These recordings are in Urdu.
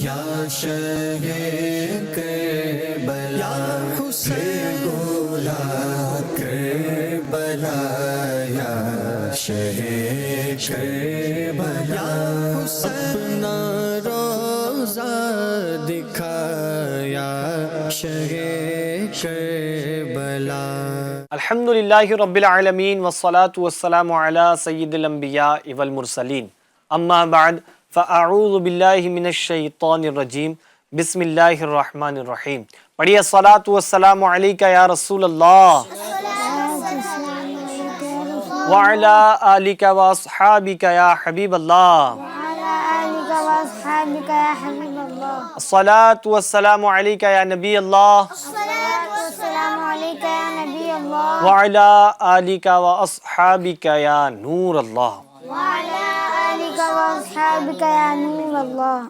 یا شہ کربلا حسین بولا کربلا یا شہ کربلا اپنا روزہ دکھایا شہ کربلا۔ الحمدللہ رب العالمین والصلاة والسلام علی سید الانبیاء والمرسلین، اما بعد فاعوذ باللہ من الشیطان الرجیم، بسم اللہ الرحمن الرحیم۔ پڑھیے الصلاة والسلام علیکہ یا رسول اللہ وعلی آلکہ واصحابکہ یا حبیب اللہ، الصلاة والسلام علیکہ یا نبی اللہ وعلی آلکہ واصحابکہ یا نور اللہ۔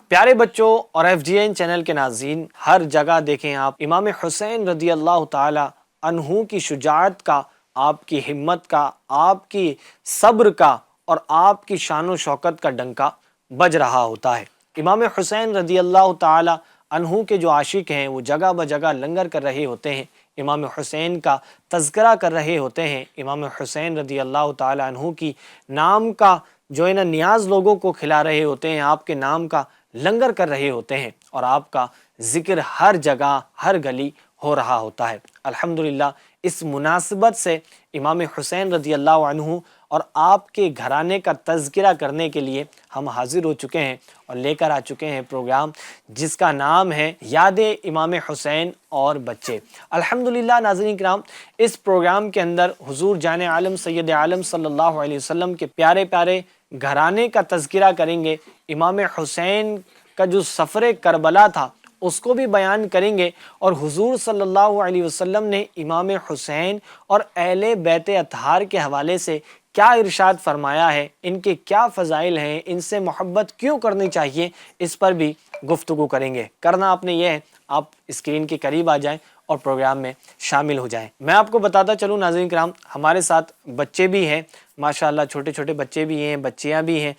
پیارے بچوں اور ایف جی این چینل کے ناظرین، ہر جگہ دیکھیں آپ امام حسین رضی اللہ تعالی عنہ کی شجاعت کا، آپ کی ہمت کا، آپ کی صبر کا اور آپ کی شان و شوکت کا ڈنکا بج رہا ہوتا ہے۔ امام حسین رضی اللہ تعالی عنہ کے جو عاشق ہیں وہ جگہ بجگہ لنگر کر رہے ہوتے ہیں، امام حسین کا تذکرہ کر رہے ہوتے ہیں، امام حسین رضی اللہ تعالی عنہ کی نام کا جو ہے نا نیاز لوگوں کو کھلا رہے ہوتے ہیں، آپ کے نام کا لنگر کر رہے ہوتے ہیں اور آپ کا ذکر ہر جگہ ہر گلی ہو رہا ہوتا ہے۔ الحمدللہ اس مناسبت سے امام حسین رضی اللہ عنہ اور آپ کے گھرانے کا تذکرہ کرنے کے لیے ہم حاضر ہو چکے ہیں اور لے کر آ چکے ہیں پروگرام جس کا نام ہے یاد امام حسین اور بچے۔ الحمدللہ ناظرین کرام، اس پروگرام کے اندر حضور جان عالم سید عالم صلی اللہ علیہ وسلم کے پیارے پیارے گھرانے کا تذکرہ کریں گے، امام حسین کا جو سفر کربلا تھا اس کو بھی بیان کریں گے، اور حضور صلی اللہ علیہ وسلم نے امام حسین اور اہل بیت اطہار کے حوالے سے کیا ارشاد فرمایا ہے، ان کے کیا فضائل ہیں، ان سے محبت کیوں کرنی چاہیے، اس پر بھی گفتگو کریں گے۔ کرنا آپ نے یہ ہے، آپ اسکرین کے قریب آ جائیں اور پروگرام میں شامل ہو جائیں۔ میں آپ کو بتاتا چلوں ناظرین کرام، ہمارے ساتھ بچے بھی ہیں ماشاءاللہ، چھوٹے چھوٹے بچے بھی ہیں، بچیاں بھی ہیں،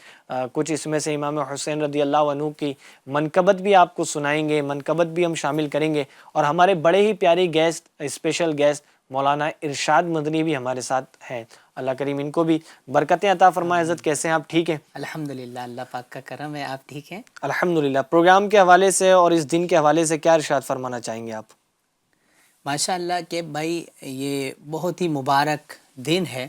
کچھ اس میں سے امام حسین رضی اللہ عنہ کی منقبت بھی آپ کو سنائیں گے، منقبت بھی ہم شامل کریں گے، اور ہمارے بڑے ہی پیارے گیسٹ، اسپیشل گیسٹ مولانا ارشاد مدنی بھی ہمارے ساتھ ہیں۔ اللہ کریم ان کو بھی برکتیں عطا فرمائے۔ حضرت کیسے ہیں آپ؟ ٹھیک ہیں الحمدللہ، اللہ پاک کا کرم ہے، آپ ٹھیک ہیں؟ الحمدللہ۔ پروگرام کے حوالے سے اور اس دن کے حوالے سے کیا ارشاد فرمانا چاہیں گے آپ؟ ماشاءاللہ کہ بھائی یہ بہت ہی مبارک دن ہے،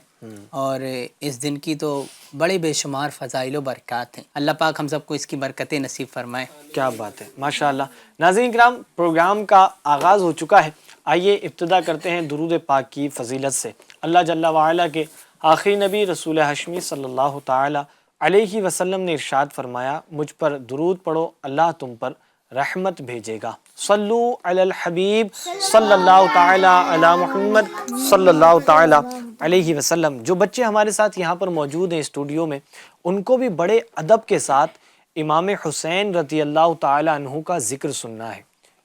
اور اس دن کی تو بڑے بے شمار فضائل و برکات ہیں۔ اللہ پاک ہم سب کو اس کی برکتیں نصیب فرمائے۔ کیا بات ہے، ماشاءاللہ۔ ناظرین کرام، پروگرام کا آغاز ہو چکا ہے، آئیے ابتدا کرتے ہیں درود پاک کی فضیلت سے۔ اللہ جل وعلا کے آخری نبی رسول ہاشمی صلی اللہ تعالی علیہ وسلم نے ارشاد فرمایا، مجھ پر درود پڑھو اللہ تم پر رحمت بھیجے گا۔ صلو علی الحبیب صلی اللہ تعالی علی محمد صلی اللہ تعالی علیہ وسلم۔ جو بچے ہمارے ساتھ یہاں پر موجود ہیں اسٹوڈیو میں، ان کو بھی بڑے ادب کے ساتھ امام حسین رضی اللہ تعالی عنہ کا ذکر سننا ہے،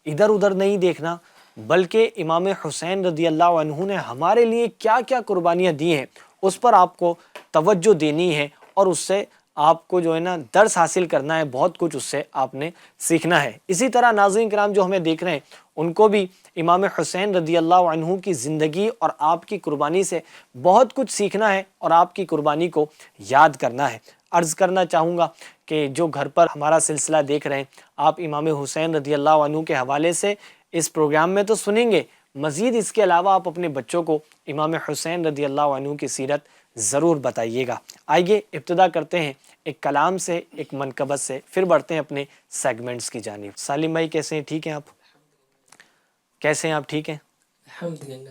ادھر ادھر نہیں دیکھنا، بلکہ امام حسین رضی اللہ عنہ نے ہمارے لیے کیا کیا قربانیاں دی ہیں اس پر آپ کو توجہ دینی ہے، اور اس سے آپ کو جو ہے نا درس حاصل کرنا ہے، بہت کچھ اس سے آپ نے سیکھنا ہے۔ اسی طرح ناظرین کرام جو ہمیں دیکھ رہے ہیں ان کو بھی امام حسین رضی اللہ عنہ کی زندگی اور آپ کی قربانی سے بہت کچھ سیکھنا ہے اور آپ کی قربانی کو یاد کرنا ہے۔ عرض کرنا چاہوں گا کہ جو گھر پر ہمارا سلسلہ دیکھ رہے ہیں، آپ امام حسین رضی اللہ عنہ کے حوالے سے اس پروگرام میں تو سنیں گے، مزید اس کے علاوہ آپ اپنے بچوں کو امام حسین رضی اللہ عنہ کی سیرت ضرور بتائیے گا۔ آئیے ابتدا کرتے ہیں ایک کلام سے، ایک منقبت سے، پھر بڑھتے ہیں اپنے سیگمنٹس کی جانب۔ سالم بھائی کیسے ہیں؟ ٹھیک ہیں آپ؟ کیسے ہیں آپ؟ ٹھیک ہیں الحمدللہ۔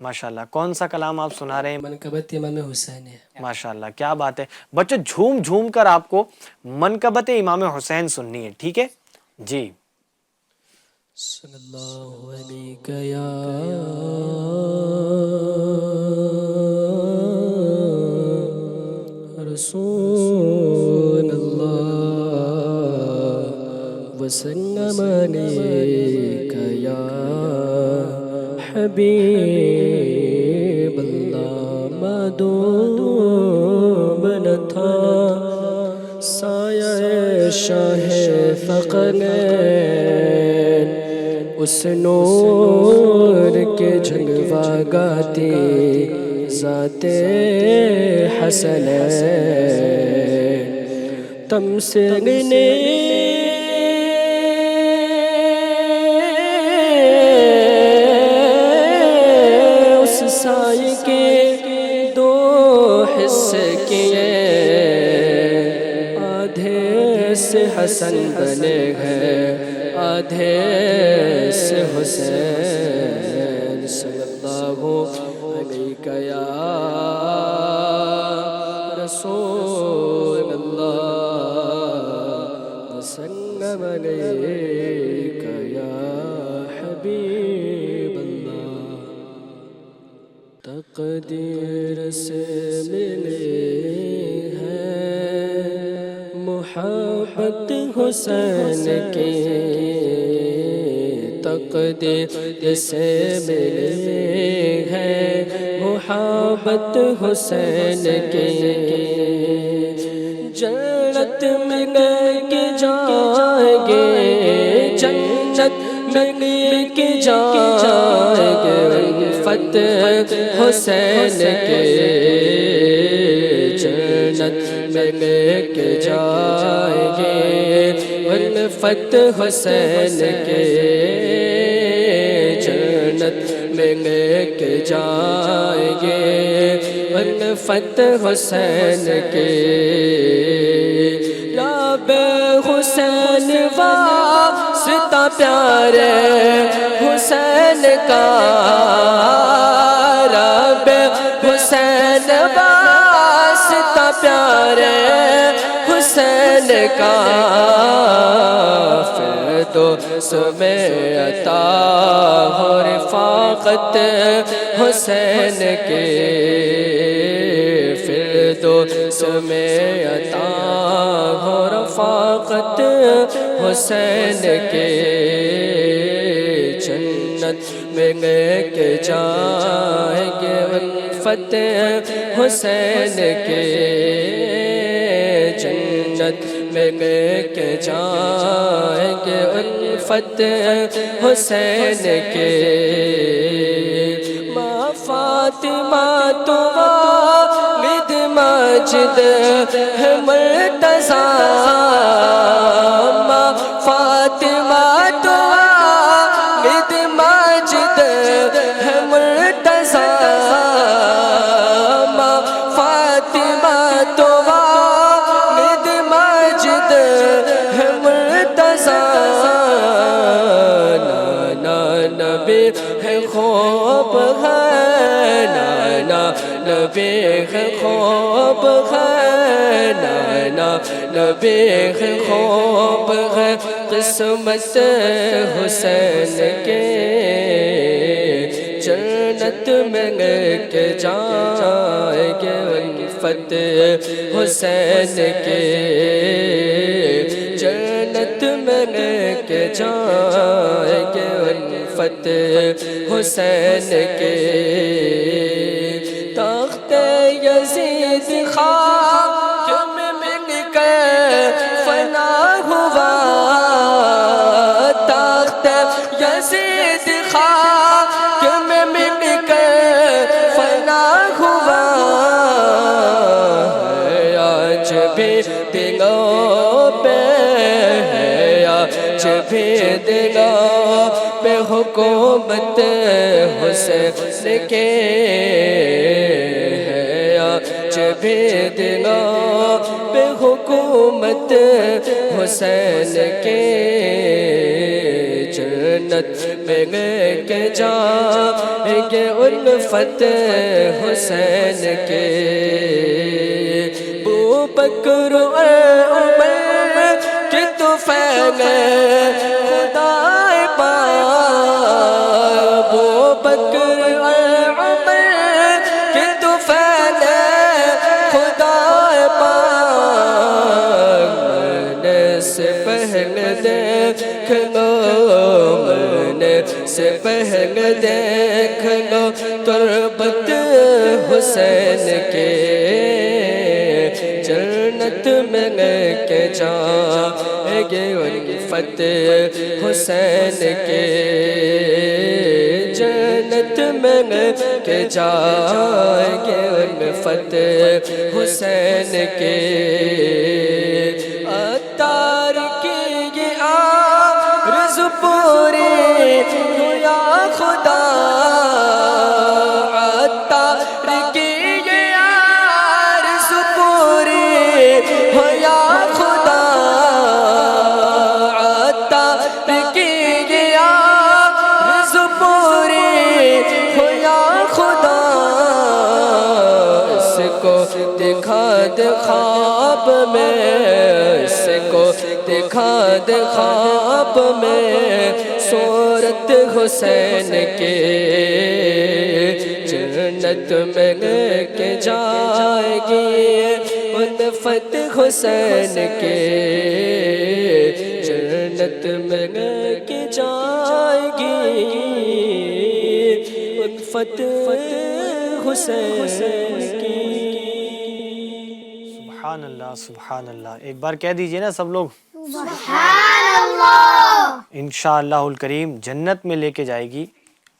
ماشاءاللہ۔ کون سا کلام آپ سنا رہے ہیں؟ منقبت امام حسین ہے۔ ماشاءاللہ، کیا بات ہے بچوں، جھوم جھوم کر آپ کو منقبت امام حسین سننی ہے، ٹھیک ہے جی۔ صلی اللہ علیہ یا رسول اللہ وسلم علیک یا حبیب اللہ، معدوم نہ تھا سایہ شاہ فقرین اس نور کے جھنگوا گاتی ذات حسنین تمسنے اس سائے کے دو حصے کیے آدھے سے حسن بنے ہیں آدھے سے حسین صلی اللہ علیہ یا رسول اللہ وسلم علیک یا حبیب اللہ تقدیر سے ملے ہیں محبت حسین کی تقدیر سے ملے ہیں محبت حسین کی جنت میں لے کے جائیں گے جنت میں لے کے جائیں گے فتح حسین کے جنت میں لے کے جائیں گے فتح حسین کے جنت میں لے کے جائیں گے فتح حسین کے رب حسین واسطہ پیارے حسین کا رب حسین واسطہ پیارے حسین کا فردوس میں عطا ہو رفاقت حسین کے فردوس میں عطا ہو رفاقت حسین کے جنت میں لے کے جائیں گے فتح حسین کے جنت میں لے کے جائیں گے فتح حسین کے ماں فاطمہ تو والد ماجد ہے مرتضیٰ ماں فاطمہ تو والد ماجد ہے مرتضیٰ ماں فاطمہ تو والد ماجد ہے مرتضیٰ نانا نبی ہے خوب ہے نانا نبی ہے خوب ہے نانا نبی ہے خوب ہے قسمت حسین کے جنت میں لے کے جائیں گے فتح حسین کے جنت میں لے کے جائیں گے فتح حسین کے تخت یزید خاک میں مل کر فنا ہوا تخت یزید خاک میں مل کر فنا ہوا ہے آج بھی دلوں پہ ہے آج بھی دلوں پہ حکومت حسین کے ہے آج بھی دلوں پہ حکومت حسین کے جنت میں لے کے جائیں گے فتح حسین کے ابو بکر عمر کے طفیل خدا پاک ابو بکر عمر کے طفیل خدا پاک میں نے سے پہلے دیکھ لو میں نے سے پہلے دیکھ لو تربت حسین کے جنت جنت میں کے جائیں گے الفت حسین کے، جنت میں کے جائیں گے الفت حسین کے، عطار کی یہ آرزو پوری ہو یا خدا، عطار کی یہ آرزو پوری ہو یا خدا، عطار کی یہ آرزو پوری ہو یا خدا، اس کو دکھا دے خواب میں، اس کو دکھا دے خواب میں صورت حسین کے، جنت میں کے جائے گی الفت حسین کے، جنت میں کے جائے گی الفت حسین کی۔ سبحان اللہ سبحان اللہ، ایک بار کہہ دیجئے نا سب لوگ سبحان اللہ۔ انشاءاللہ الکریم جنت میں لے کے جائے گی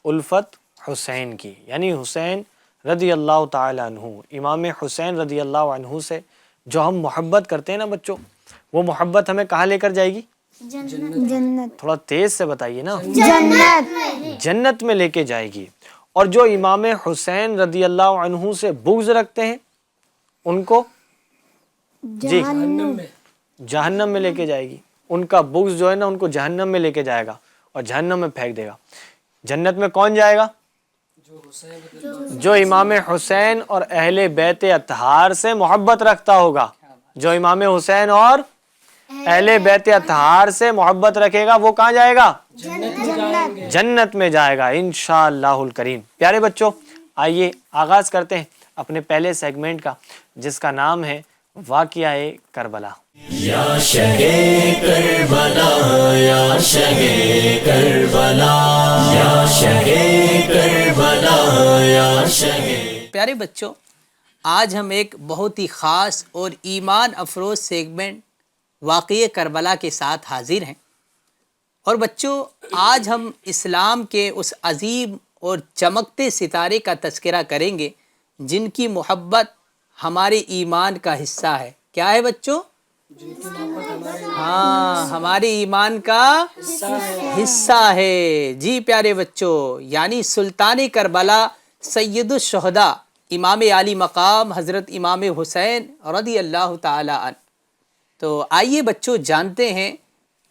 الفت حسین کی، یعنی حسین رضی اللہ تعالی عنہ، امام حسین رضی اللہ عنہ سے جو ہم محبت کرتے ہیں نا بچوں، وہ محبت ہمیں کہاں لے کر جائے گی؟ جنت۔ تھوڑا تیز سے بتائیے نا۔ جنت۔ جنت میں لے کے جائے گی۔ اور جو امام حسین رضی اللہ عنہ سے بغض رکھتے ہیں ان کو جی جہنم میں لے کے جائے گی، ان کا بغض جو ہے نا ان کو جہنم میں لے کے جائے گا اور جہنم میں پھینک دے گا۔ جنت میں کون جائے گا؟ جو امام حسین اور اہل بیت اطہار سے محبت رکھتا ہوگا، جو امام حسین اور اہل بیت اطہار سے محبت رکھے گا وہ کہاں جائے گا؟ جنت میں جائے گا انشاءاللہ الکریم۔ پیارے بچوں، آئیے آغاز کرتے ہیں اپنے پہلے سیگمنٹ کا، جس کا نام ہے واقعہ کربلا۔ یا شہے کربلا یا شہے کربلا یا شہے کربلا یا شہے۔ پیارے بچوں، آج ہم ایک بہت ہی خاص اور ایمان افروز سیگمنٹ واقعہ کربلا کے ساتھ حاضر ہیں، اور بچوں آج ہم اسلام کے اس عظیم اور چمکتے ستارے کا تذکرہ کریں گے جن کی محبت ہمارے ایمان کا حصہ ہے۔ کیا ہے بچوں؟ ہاں، ہمارے ایمان کا حصہ ہے۔ جی پیارے بچوں، یعنی سلطان کربلا سید الشہداء امام عالی مقام حضرت امام حسین رضی اللہ تعالی عنہ۔ تو آئیے بچوں جانتے ہیں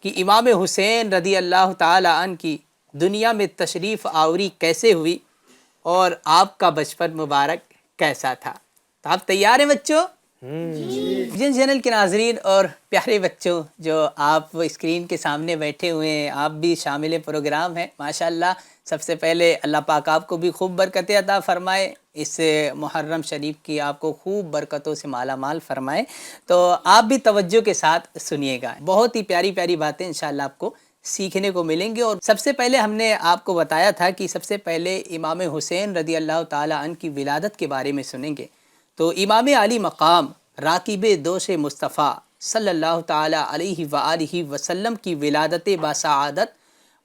کہ امام حسین رضی اللہ تعالی عنہ کی دنیا میں تشریف آوری کیسے ہوئی اور آپ کا بچپن مبارک کیسا تھا۔ تو آپ تیار ہیں بچوں؟ جن چینل کے ناظرین اور پیارے بچوں جو آپ اسکرین کے سامنے بیٹھے ہوئے ہیں، آپ بھی شامل پروگرام ہیں ماشاءاللہ۔ سب سے پہلے اللہ پاک آپ کو بھی خوب برکتیں عطا فرمائے، اس محرم شریف کی آپ کو خوب برکتوں سے مالا مال فرمائے۔ تو آپ بھی توجہ کے ساتھ سنیے گا، بہت ہی پیاری پیاری باتیں انشاءاللہ آپ کو سیکھنے کو ملیں گے۔ اور سب سے پہلے ہم نے آپ کو بتایا تھا کہ سب سے پہلے امام حسین رضی اللہ تعالی عنہ کی ولادت کے بارے میں سنیں گے۔ تو امام عالی مقام راکب دوش مصطفیٰ صلی اللہ تعالی علیہ وآلہ وسلم کی ولادت باسعادت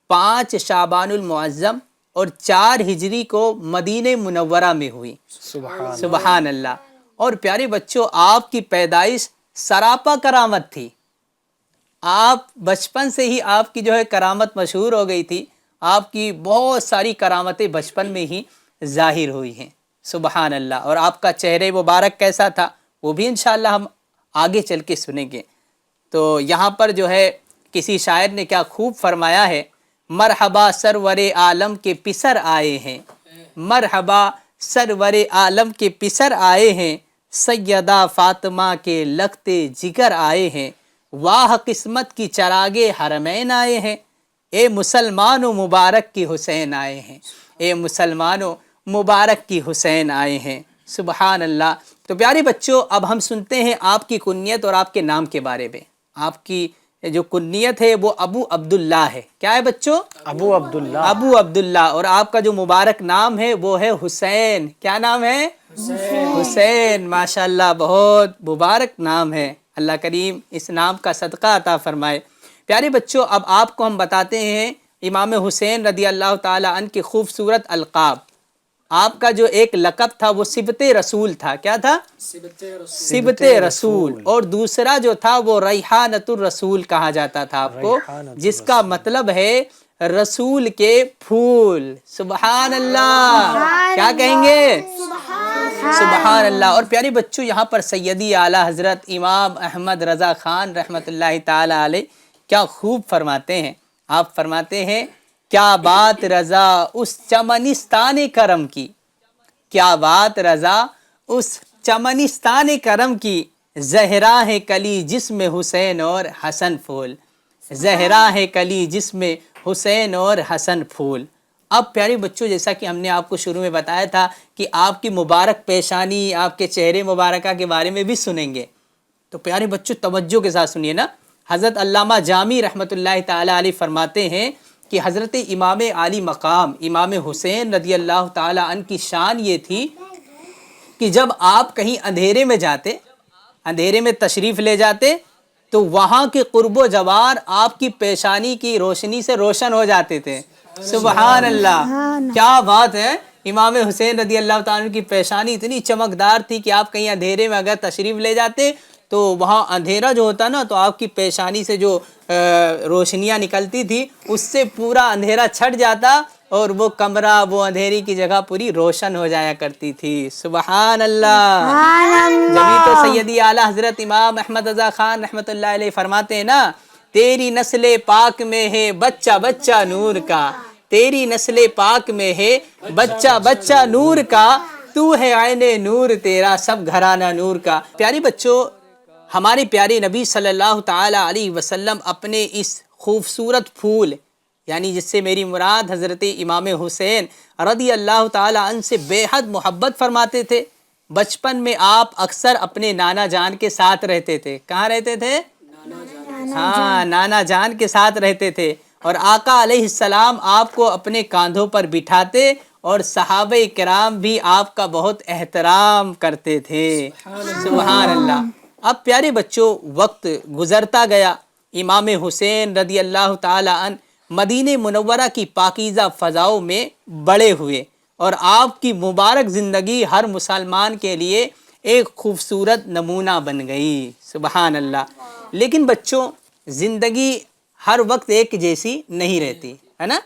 5 شعبان المعظم اور 4 ہجری کو مدینہ منورہ میں ہوئی۔ سبحان اللہ۔ اور پیارے بچوں، آپ کی پیدائش سراپا کرامت تھی۔ آپ بچپن سے ہی آپ کی جو ہے کرامت مشہور ہو گئی تھی، آپ کی بہت ساری کرامتیں بچپن میں ہی ظاہر ہوئی ہیں۔ سبحان اللہ۔ اور آپ کا چہرے مبارک کیسا تھا وہ بھی انشاءاللہ ہم آگے چل کے سنیں گے۔ تو یہاں پر جو ہے کسی شاعر نے کیا خوب فرمایا ہے، مرحبا سرور عالم کے پسر آئے ہیں، مرحبا سرور عالم کے پسر آئے ہیں، سیدہ فاطمہ کے لگتے جگر آئے ہیں، واہ قسمت کی چراغے حرمین آئے ہیں، اے مسلمانوں مبارک کی حسین آئے ہیں، اے مسلمانوں مبارک کی حسین آئے ہیں۔ سبحان اللہ۔ تو پیارے بچوں، اب ہم سنتے ہیں آپ کی کنیت اور آپ کے نام کے بارے میں۔ آپ کی جو کنیت ہے وہ ابو عبداللہ ہے۔ کیا ہے بچوں؟ ابو عبداللہ۔ ابو عبداللہ۔ اور آپ کا جو مبارک نام ہے وہ ہے حسین۔ کیا نام ہے؟ حسین۔ ماشاءاللہ، بہت مبارک نام ہے، اللہ کریم اس نام کا صدقہ عطا فرمائے۔ پیارے بچوں، اب آپ کو ہم بتاتے ہیں امام حسین رضی اللہ تعالیٰ عنہ کے خوبصورت القاب۔ آپ کا جو ایک لقب تھا وہ صبت رسول تھا، کیا تھا؟ صبت رسول، اور دوسرا جو تھا وہ ریحانۃ الرسول کہا جاتا تھا آپ کو، جس کا مطلب ہے رسول کے پھول۔ سبحان اللہ، کیا کہیں گے؟ سبحان اللہ۔ اور پیارے بچوں، یہاں پر سیدی اعلیٰ حضرت امام احمد رضا خان رحمۃ اللہ تعالی علیہ کیا خوب فرماتے ہیں۔ آپ فرماتے ہیں کیا بات رضا اس چمنستان کرم کی، کیا بات رضا اس چمنستان کرم کی، زہرا ہے کلی جس میں حسین اور حسن پھول، زہرا ہے کلی جس میں حسین اور حسن پھول۔ اب پیارے بچوں، جیسا کہ ہم نے آپ کو شروع میں بتایا تھا کہ آپ کی مبارک پیشانی، آپ کے چہرے مبارکہ کے بارے میں بھی سنیں گے، تو پیارے بچوں توجہ کے ساتھ سنیے نا۔ حضرت علامہ جامی رحمۃ اللہ تعالی علیہ فرماتے ہیں کہ حضرت امام عالی مقام امام حسین رضی اللہ تعالی عنہ کی شان یہ تھی کہ جب آپ کہیں اندھیرے میں جاتے، اندھیرے میں تشریف لے جاتے، تو وہاں کے قرب و جوار آپ کی پیشانی کی روشنی سے روشن ہو جاتے تھے۔ سبحان اللہ، کیا بات ہے۔ امام حسین رضی اللہ تعالیٰ عنہ کی پیشانی اتنی چمکدار تھی کہ آپ کہیں اندھیرے میں اگر تشریف لے جاتے تو وہاں اندھیرا جو ہوتا نا، تو آپ کی پیشانی سے جو روشنیاں نکلتی تھی اس سے پورا اندھیرا چھٹ جاتا اور وہ کمرہ، وہ اندھیری کی جگہ پوری روشن ہو جایا کرتی تھی۔ سبحان اللہ۔ جبھی تو سیدی اعلیٰ حضرت امام احمد رضا خان رحمۃ اللہ علیہ فرماتے ہیں نا، تیری نسل پاک میں ہے بچہ بچہ نور کا، تیری نسل پاک میں ہے بچہ بچہ نور کا، تو ہے عین نور تیرا سب گھرانہ نور کا۔ پیاری بچوں، ہمارے پیارے نبی صلی اللہ تعالی علیہ وسلم اپنے اس خوبصورت پھول، یعنی جس سے میری مراد حضرت امام حسین رضی اللہ تعالی عنہ سے بے حد محبت فرماتے تھے۔ بچپن میں آپ اکثر اپنے نانا جان کے ساتھ رہتے تھے۔ کہاں رہتے تھے؟ ہاں، نانا جان کے ساتھ رہتے تھے، اور آقا علیہ السلام آپ کو اپنے کاندھوں پر بٹھاتے، اور صحابہ کرام بھی آپ کا بہت احترام کرتے تھے۔ سبحان اللہ۔ اب پیارے بچوں، وقت گزرتا گیا، امام حسین رضی اللہ تعالی عنہ مدینہ منورہ کی پاکیزہ فضاؤں میں بڑے ہوئے، اور آپ کی مبارک زندگی ہر مسلمان کے لیے ایک خوبصورت نمونہ بن گئی۔ سبحان اللہ۔ لیکن بچوں، زندگی ہر وقت ایک جیسی نہیں رہتی ہے نا،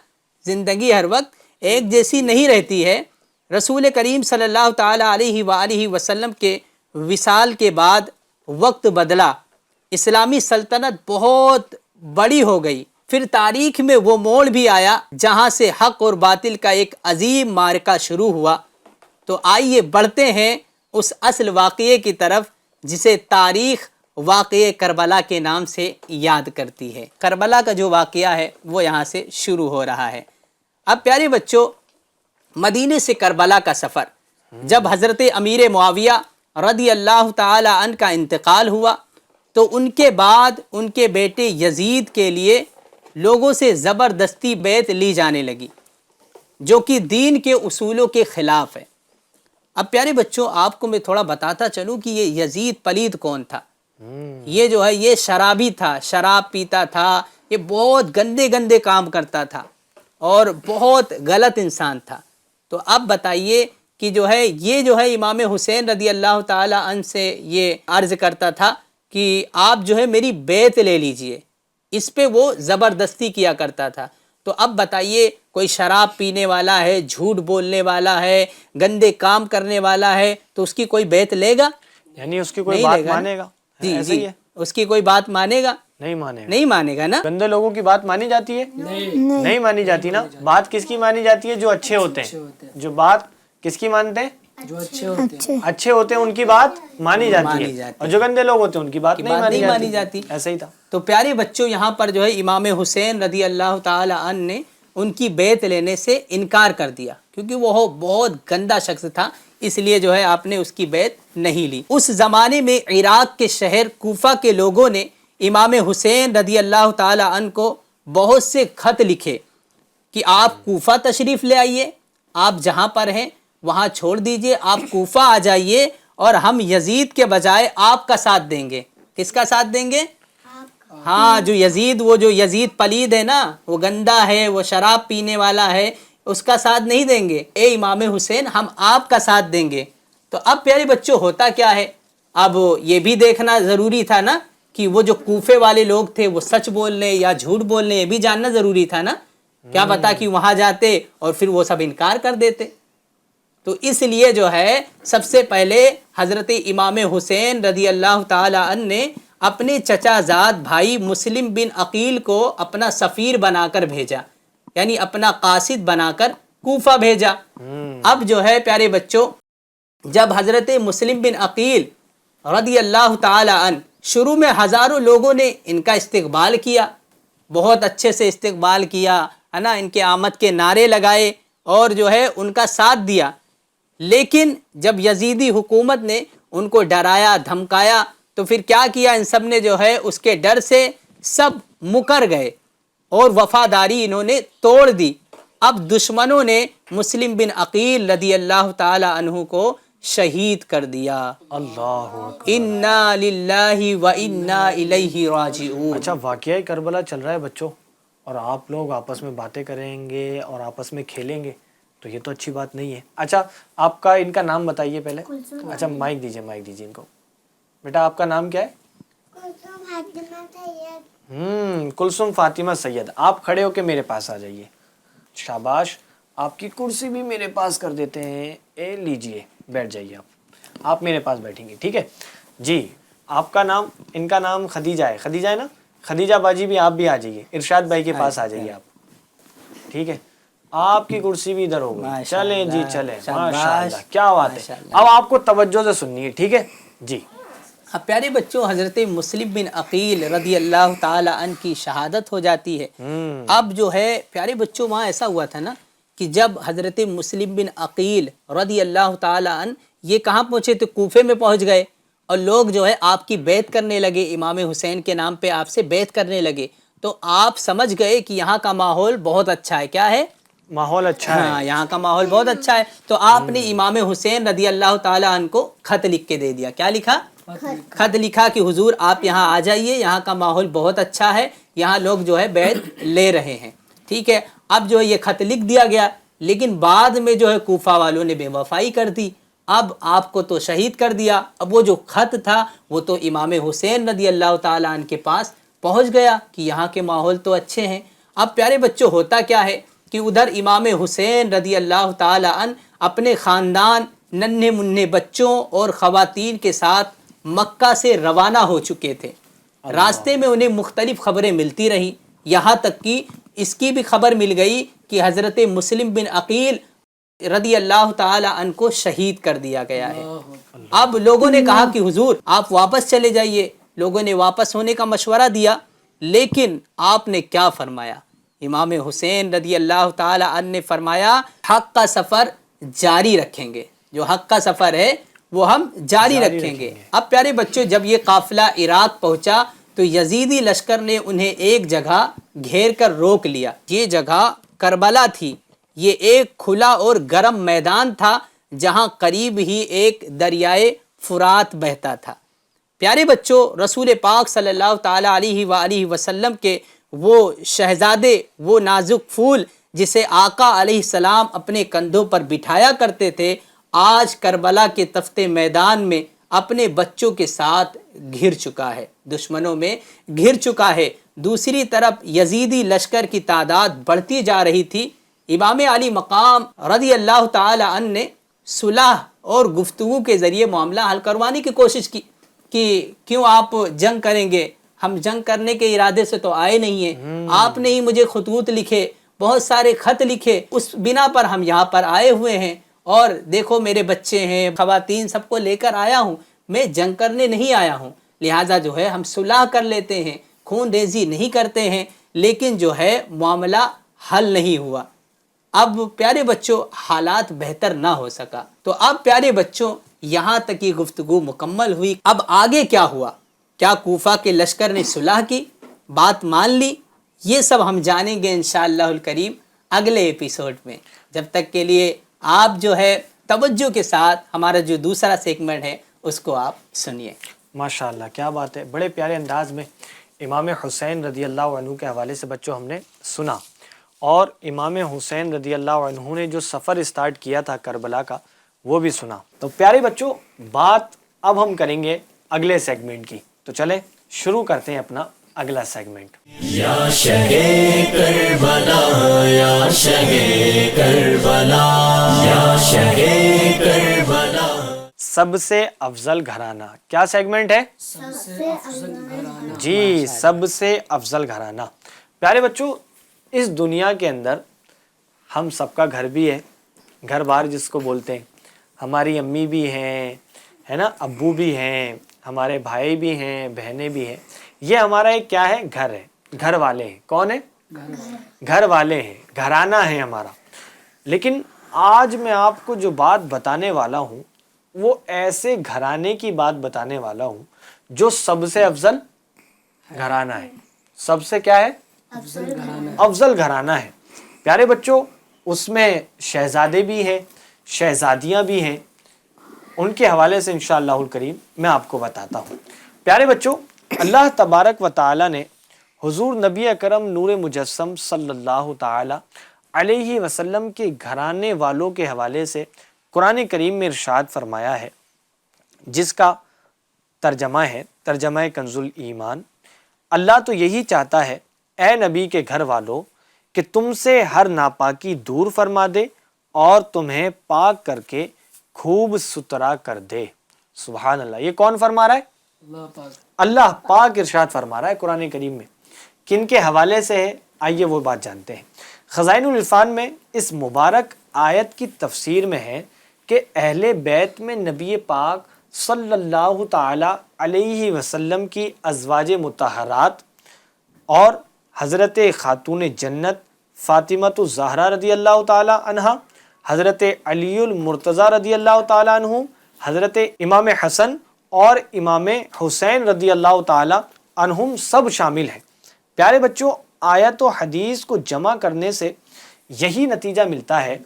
زندگی ہر وقت ایک جیسی نہیں رہتی ہے۔ رسول کریم صلی اللہ تعالی علیہ وآلہ وسلم کے وصال کے بعد وقت بدلا، اسلامی سلطنت بہت بڑی ہو گئی، پھر تاریخ میں وہ موڑ بھی آیا جہاں سے حق اور باطل کا ایک عظیم معرکہ شروع ہوا۔ تو آئیے بڑھتے ہیں اس اصل واقعے کی طرف جسے تاریخ واقعہ کربلا کے نام سے یاد کرتی ہے۔ کربلا کا جو واقعہ ہے وہ یہاں سے شروع ہو رہا ہے۔ اب پیارے بچوں، مدینے سے کربلا کا سفر، جب حضرت امیر معاویہ رضی اللہ تعالی عنہ کا انتقال ہوا تو ان کے بعد ان کے بیٹے یزید کے لیے لوگوں سے زبردستی بیعت لی جانے لگی، جو کہ دین کے اصولوں کے خلاف ہے۔ اب پیارے بچوں، آپ کو میں تھوڑا بتاتا چلوں کہ یہ یزید پلید کون تھا۔ یہ جو ہے یہ شرابی تھا، شراب پیتا تھا، یہ بہت گندے گندے کام کرتا تھا اور بہت غلط انسان تھا۔ تو اب بتائیے کہ جو ہے یہ جو ہے امام حسین رضی اللہ تعالی عنہ سے یہ عرض کرتا تھا کہ آپ جو ہے میری بیعت لے لیجئے، اس پہ وہ زبردستی کیا کرتا تھا۔ تو اب بتائیے، کوئی شراب پینے والا ہے، جھوٹ بولنے والا ہے، گندے کام کرنے والا ہے، تو اس کی کوئی بیعت لے گا؟ یعنی اس کی کوئی بات مانے گا؟ جی، اس کی کوئی بات مانے گا؟ نہیں مانے گا نا۔ گندے لوگوں کی بات مانی جاتی ہے؟ نہیں مانی جاتی نا۔ بات کس کی مانی جاتی ہے؟ جو اچھے ہوتے ہیں۔ جو بات کس کی مانتے ہیں؟ جو اچھے ہوتے ہیں ان کی بات مانی جاتی ہے، اور جو گندے لوگ ہوتے ہیں ان کی بات نہیں مانی جاتی۔ ایسا ہی تھا۔ تو پیارے بچوں، یہاں پر جو ہے امام حسین رضی اللہ تعالی عنہ نے ان کی بیعت لینے سے انکار کر دیا، کیونکہ وہ بہت گندا شخص تھا، اس لیے جو ہے آپ نے اس کی بیعت نہیں لی۔ اس زمانے میں عراق کے شہر کوفہ کے لوگوں نے امام حسین رضی اللہ تعالی عنہ کو بہت سے خط لکھے کہ آپ کوفہ تشریف لے آئیے، آپ جہاں پر ہیں وہاں چھوڑ دیجئے، آپ کوفہ آ جائیے اور ہم یزید کے بجائے آپ کا ساتھ دیں گے۔ کس کا ساتھ دیں گے؟ ہاں جو یزید پلید ہے نا، وہ گندا ہے، وہ شراب پینے والا ہے، اس کا ساتھ نہیں دیں گے۔ اے امام حسین ہم آپ کا ساتھ دیں گے۔ تو اب پیارے بچوں ہوتا کیا ہے، اب یہ بھی دیکھنا ضروری تھا نا کہ وہ جو کوفے والے لوگ تھے وہ سچ بول لیں یا جھوٹ بول لیں، یہ بھی جاننا ضروری تھا نا۔ کیا پتا کہ وہاں جاتے اور پھر وہ سب انکار کر دیتے۔ تو اس لیے جو ہے سب سے پہلے حضرت امام حسین رضی اللہ تعالی عنہ نے اپنے چچا زاد بھائی مسلم بن عقیل کو اپنا سفیر بنا کر بھیجا، یعنی اپنا قاصد بنا کر کوفہ بھیجا۔ اب جو ہے پیارے بچوں، جب حضرت مسلم بن عقیل رضی اللہ تعالی عنہ، شروع میں ہزاروں لوگوں نے ان کا استقبال کیا، بہت اچھے سے استقبال کیا ہے نا، ان کے آمد کے نعرے لگائے اور جو ہے ان کا ساتھ دیا۔ لیکن جب یزیدی حکومت نے ان کو ڈرایا دھمکایا تو پھر کیا کیا، ان سب نے جو ہے اس کے ڈر سے سب مکر گئے اور وفاداری انہوں نے توڑ دی۔ اب دشمنوں نے مسلم بن عقیل رضی اللہ تعالی عنہ کو شہید کر دیا۔ اللہ انا للہ و انا الیہ راجعون۔ اچھا، واقعہ کربلا چل رہا ہے بچوں، اور آپ لوگ آپس میں باتیں کریں گے اور آپس میں کھیلیں گے، تو یہ تو اچھی بات نہیں ہے۔ اچھا آپ کا ان کا نام بتائیے پہلے۔ اچھا مائک دیجیے ان کو۔ بیٹا آپ کا نام کیا ہے؟ کلثوم فاطمہ سید۔ آپ کھڑے ہو کے میرے پاس آ جائیے۔ شاباش، آپ کی کرسی بھی میرے پاس کر دیتے ہیں۔ اے لیجئے، بیٹھ جائیے آپ میرے پاس بیٹھیں گے، ٹھیک ہے جی۔ آپ کا نام، ان کا نام خدیجہ ہے، خدیجہ ہے نا؟ خدیجہ باجی بھی آپ بھی آ جائیے، ارشاد بھائی کے پاس آ جائیے آپ، ٹھیک ہے۔ آپ کی کرسی بھی ادھر ہو گئی، چلیں جی چلیں، ماشاءاللہ کیا بات ہے۔ اب آپ کو توجہ سے سننی ہے، ٹھیک ہے جی۔ اب پیارے بچوں حضرت مسلم بن عقیل رضی اللہ تعالی عنہ کی شہادت ہو جاتی ہے۔ اب جو ہے پیارے بچوں وہاں ایسا ہوا تھا نا کہ جب حضرت مسلم بن عقیل رضی اللہ تعالی عنہ یہ کہاں پہنچے تھے، کوفے میں پہنچ گئے، اور لوگ جو ہے آپ کی بیعت کرنے لگے، امام حسین کے نام پہ آپ سے بیعت کرنے لگے۔ تو آپ سمجھ گئے کہ یہاں کا ماحول بہت اچھا ہے۔ کیا ہے؟ ماحول اچھا ہے، ہاں یہاں کا ماحول بہت اچھا ہے۔ تو آپ نے امام حسین رضی اللہ تعالی عنہ کو خط لکھ کے دے دیا۔ کیا لکھا؟ خط لکھا کہ حضور آپ یہاں آ جائیے، یہاں کا ماحول بہت اچھا ہے، یہاں لوگ جو ہے بیعت لے رہے ہیں، ٹھیک ہے۔ اب جو ہے یہ خط لکھ دیا گیا، لیکن بعد میں جو ہے کوفہ والوں نے بے وفائی کر دی۔ اب آپ کو تو شہید کر دیا، اب وہ جو خط تھا وہ تو امام حسین رضی اللہ تعالیٰ عنہ کے پاس پہنچ گیا کہ یہاں کے ماحول تو اچھے ہیں۔ اب پیارے بچوں ہوتا کیا ہے کہ ادھر امام حسین رضی اللہ تعالیٰ عنہ اپنے خاندان، ننھے منھے بچوں اور خواتین کے ساتھ مکہ سے روانہ ہو چکے تھے۔ راستے میں انہیں مختلف خبریں ملتی رہیں، یہاں تک کہ اس کی بھی خبر مل گئی کہ حضرت مسلم بن عقیل رضی اللہ تعالی عنہ کو شہید کر دیا گیا ہے۔ اب لوگوں نے کہا کہ حضور آپ واپس چلے جائیے، لوگوں نے واپس ہونے کا مشورہ دیا، لیکن آپ نے کیا فرمایا؟ امام حسین رضی اللہ تعالی عنہ نے فرمایا حق کا سفر جاری رکھیں گے، جو حق کا سفر ہے وہ ہم جاری رکھیں گے۔ اب پیارے بچوں جب یہ قافلہ عراق پہنچا تو یزیدی لشکر نے انہیں ایک جگہ گھیر کر روک لیا۔ یہ جگہ کربلا تھی، یہ ایک کھلا اور گرم میدان تھا جہاں قریب ہی ایک دریائے فرات بہتا تھا۔ پیارے بچوں رسول پاک صلی اللہ تعالی علیہ وآلہ وسلم کے وہ شہزادے، وہ نازک پھول جسے آقا علیہ السلام اپنے کندھوں پر بٹھایا کرتے تھے، آج کربلا کے تفت میدان میں اپنے بچوں کے ساتھ گھر چکا ہے، دشمنوں میں گھر چکا ہے۔ دوسری طرف یزیدی لشکر کی تعداد بڑھتی جا رہی تھی۔ امام علی مقام رضی اللہ تعالی عنہ نے صلح اور گفتگو کے ذریعے معاملہ حل کروانے کی کوشش کی کہ کیوں آپ جنگ کریں گے، ہم جنگ کرنے کے ارادے سے تو آئے نہیں ہیں، آپ نے ہی مجھے خطوط لکھے، بہت سارے خط لکھے، اس بنا پر ہم یہاں پر آئے ہوئے ہیں، اور دیکھو میرے بچے ہیں، خواتین، سب کو لے کر آیا ہوں، میں جنگ کرنے نہیں آیا ہوں، لہٰذا جو ہے ہم صلح کر لیتے ہیں، خون ریزی نہیں کرتے ہیں۔ لیکن جو ہے معاملہ حل نہیں ہوا۔ اب پیارے بچوں حالات بہتر نہ ہو سکا، تو اب پیارے بچوں یہاں تک یہ گفتگو مکمل ہوئی۔ اب آگے کیا ہوا؟ کیا کوفہ کے لشکر نے صلح کی، بات مان لی؟ یہ سب ہم جانیں گے انشاءاللہ الکریم اگلے ایپیسوڈ میں۔ جب تک کے لیے آپ جو ہے توجہ کے ساتھ ہمارا جو دوسرا سیگمنٹ ہے اس کو آپ سنیے۔ ماشاءاللہ کیا بات ہے، بڑے پیارے انداز میں امام حسین رضی اللہ عنہ کے حوالے سے بچوں ہم نے سنا، اور امام حسین رضی اللہ عنہ نے جو سفر اسٹارٹ کیا تھا کربلا کا وہ بھی سنا۔ تو پیارے بچوں بات اب ہم کریں گے اگلے سیگمنٹ کی، تو چلیں شروع کرتے ہیں اپنا اگلا سیگمنٹ۔ یا شہ کربلا یا شہ کربلا یا شہ کربلا۔ سب سے افضل گھرانہ کیا سیگمنٹ ہے؟ جی، سب سے افضل گھرانہ۔ پیارے بچوں اس دنیا کے اندر ہم سب کا گھر بھی ہے، گھر بار جس کو بولتے ہیں، ہماری امی بھی ہیں، ہے نا، ابو بھی ہیں، ہمارے بھائی بھی ہیں، بہنیں بھی ہیں، یہ ہمارا ایک کیا ہے؟ گھر ہے، گھر والے ہیں۔ کون ہے؟ گھر والے ہیں، گھرانہ ہے ہمارا۔ لیکن آج میں آپ کو جو بات بتانے والا ہوں وہ ایسے گھرانے کی بات بتانے والا ہوں جو سب سے افضل گھرانہ ہے۔ سب سے کیا ہے؟ افضل گھرانہ ہے۔ پیارے بچوں اس میں شہزادے بھی ہیں، شہزادیاں بھی ہیں، ان کے حوالے سے انشاءاللہ الکریم میں آپ کو بتاتا ہوں۔ پیارے بچوں اللہ تبارک و تعالی نے حضور نبی اکرم نور مجسم صلی اللہ تعالی علیہ وسلم کے گھرانے والوں کے حوالے سے قرآن کریم میں ارشاد فرمایا ہے، جس کا ترجمہ ہے ترجمہ کنز الایمان۔ اللہ تو یہی چاہتا ہے اے نبی کے گھر والوں کہ تم سے ہر ناپاکی دور فرما دے اور تمہیں پاک کر کے خوب ستھرا کر دے۔ سبحان اللہ، یہ کون فرما رہا ہے؟ اللہ پاک ارشاد فرما رہا ہے قرآن کریم میں۔ کن کے حوالے سے ہے؟ آئیے وہ بات جانتے ہیں۔ خزائن العرفان میں اس مبارک آیت کی تفسیر میں ہے کہ اہل بیت میں نبی پاک صلی اللہ تعالی علیہ وسلم کی ازواج مطہرات اور حضرت خاتون جنت فاطمہ الزہرا رضی اللہ تعالی عنہا، حضرت علی المرتضی رضی اللہ تعالی عنہ، حضرت امام حسن اور امام حسین رضی اللہ تعالی عنہم سب شامل ہیں۔ پیارے بچوں آیت و حدیث کو جمع کرنے سے یہی نتیجہ ملتا ہے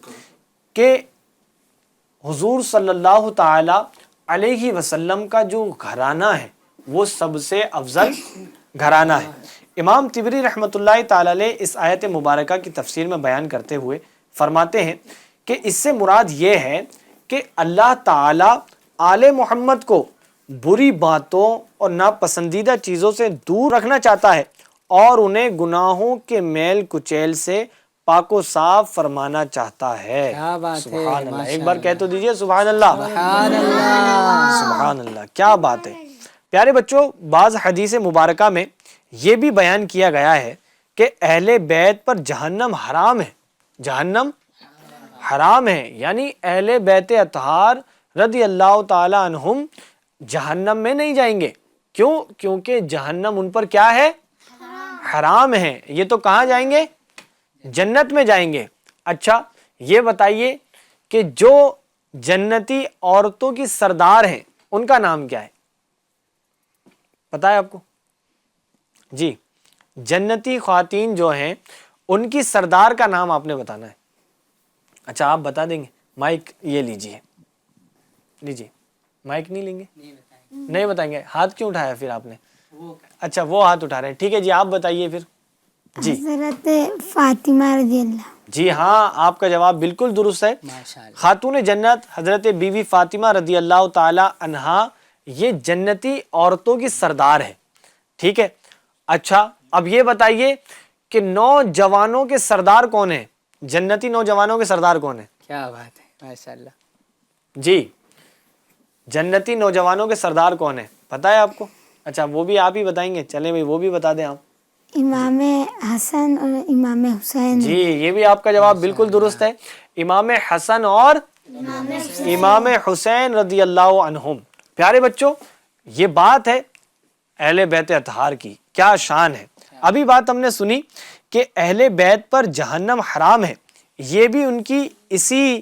کہ حضور صلی اللہ تعالی علیہ وسلم کا جو گھرانہ ہے وہ سب سے افضل گھرانہ ہے۔ امام طبری رحمۃ اللہ تعالی علیہ اس آیت مبارکہ کی تفسیر میں بیان کرتے ہوئے فرماتے ہیں کہ اس سے مراد یہ ہے کہ اللہ تعالی آل محمد کو بری باتوں اور ناپسندیدہ چیزوں سے دور رکھنا چاہتا ہے اور انہیں گناہوں کے میل کچیل سے پاک و صاف فرمانا چاہتا ہے۔ کیا بات ہے، سبحان اللہ، ماشاء ایک بار کہہ تو دیجئے سبحان اللہ۔ سبحان اللہ۔ سبحان اللہ، کیا بات ہے۔ پیارے بچوں بعض حدیث مبارکہ میں یہ بھی بیان کیا گیا ہے کہ اہل بیت پر جہنم حرام ہے، جہنم حرام ہے، یعنی اہل بیت اطہار رضی اللہ تعالی عنہم جہنم میں نہیں جائیں گے۔ کیوں؟ کیونکہ جہنم ان پر کیا ہے؟ حرام ہے۔ یہ تو کہاں جائیں گے؟ جنت میں جائیں گے۔ اچھا یہ بتائیے کہ جو جنتی عورتوں کی سردار ہیں ان کا نام کیا ہے؟ پتہ ہے آپ کو؟ جی، جنتی خواتین جو ہیں ان کی سردار کا نام آپ نے بتانا ہے۔ اچھا آپ بتا دیں گے؟ مائک یہ لیجئے، لیجئے مائک نہیں لیں گے؟ نہیں بتائیں گے؟ ہاتھ کیوں اٹھایا پھر آپ نے؟ اچھا وہ ہاتھ اٹھا رہے ہیں، ٹھیک ہے جی آپ بتائیے پھر۔ جی حضرت فاطمہ رضی اللہ۔ جی ہاں، آپ کا جواب بالکل درست ہے۔ خاتون جنت حضرت بی بی فاطمہ رضی اللہ تعالی عنہا یہ جنتی عورتوں کی سردار ہے، ٹھیک ہے۔ اچھا اب یہ بتائیے کہ نوجوانوں کے سردار کون ہیں؟ جنتی نوجوانوں کے سردار کون ہیں؟ کیا بات ہے، ماشاءاللہ۔ جی جنتی نوجوانوں کے سردار کون ہیں پتہ ہے آپ کو؟ اچھا وہ بھی آپ ہی بتائیں گے؟ چلیں بھائی وہ بھی بتا دیں آپ۔ امام حسن اور امام حسین۔ جی یہ بھی آپ کا جواب بالکل درست ہے، امام حسن اور امام حسین رضی اللہ عنہم۔ پیارے بچوں یہ بات ہے اہل بیت اطہار کی، کیا شان ہے۔ ابھی بات ہم نے سنی کہ اہل بیت پر جہنم حرام ہے، یہ بھی ان کی اسی